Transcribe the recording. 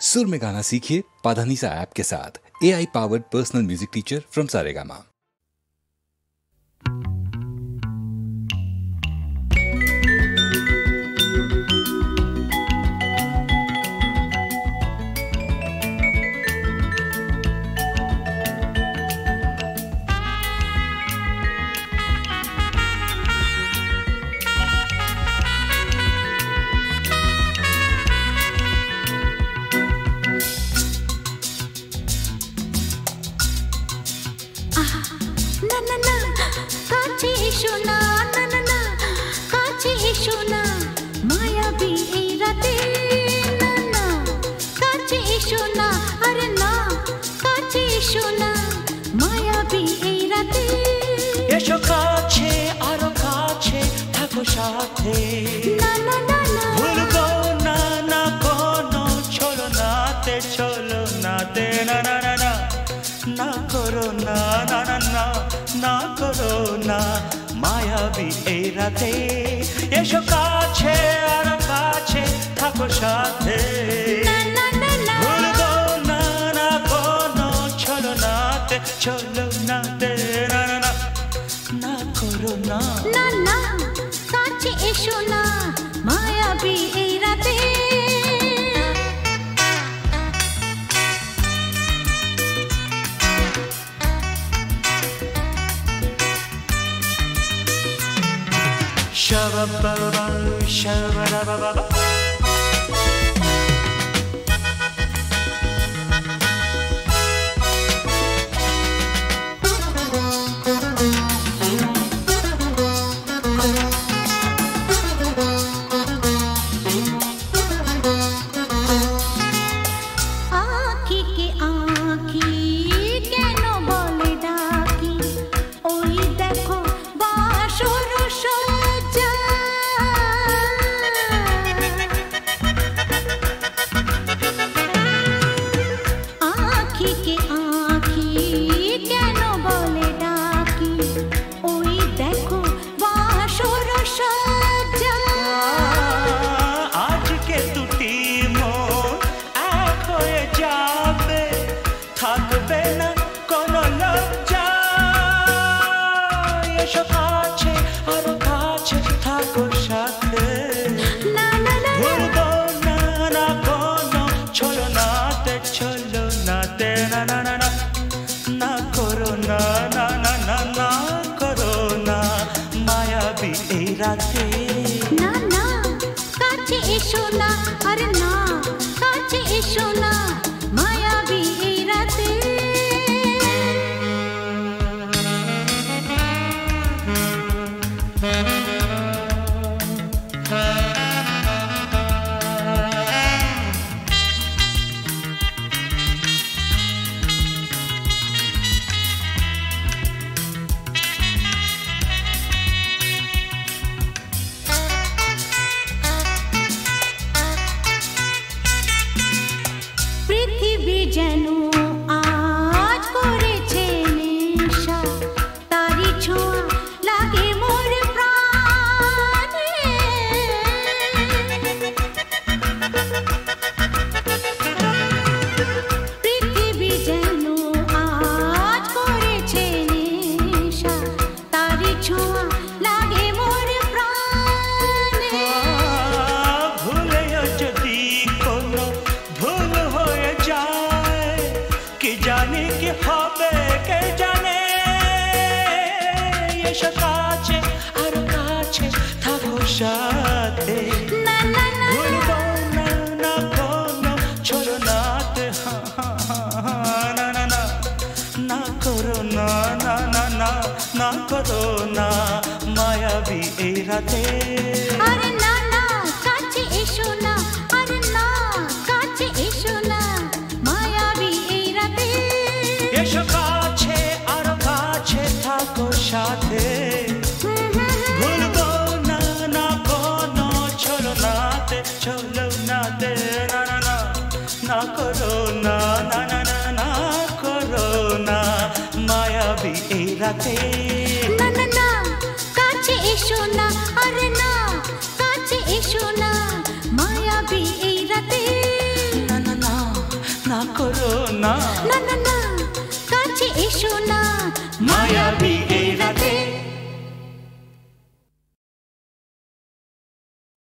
सुर में गाना सीखिए पाधानीसा ऐप के साथ। AI powered personal music teacher from Saregama. মায়াবী এই রাতে এসো কাছে আর কাছে থাকো সাথে ভুলবো না না কোনো ছলনাতে ছলনাতে না না না না করো না না না কাছে এসো না মায়াবী এই রাতে Shabba-ba-ba, shabba-da-ba-ba-ba. না না কাছে এসো না আরে না কাছে এসো না মায়াবী এই রাতে যেন আজ করেছে নেশা তারি ছোঁয়া লাগে মোর প্রাণে পৃথিবী যেন আজ করেছে নেশা তারি ছোঁয়া লাগে মোর প্রাণে ভুলেও যদি কোনো ভুল হয়ে যায় কি জানি কি হবে কে জানে এসো কাছে আর কাছে থাকো সাথে না না না ভুলবো না না কোনো ছলনাতে না না না না করো না না না না না করো না মায়াবী এই রাতে আরে না না কাছে এসো না আরে না কাছে এসো না মায়াবী এই রাতে এসো কাছে আর কাছে থাকো সাথে ভুলবো না না কোনো ছলনাতে ছলনাতে না না না না করো না না না না না করো না মায়াবী এই রাতে না না না কাছে এসো না আরে না কাছে এসো না মায়াবী এই রাতে না না না করো না না না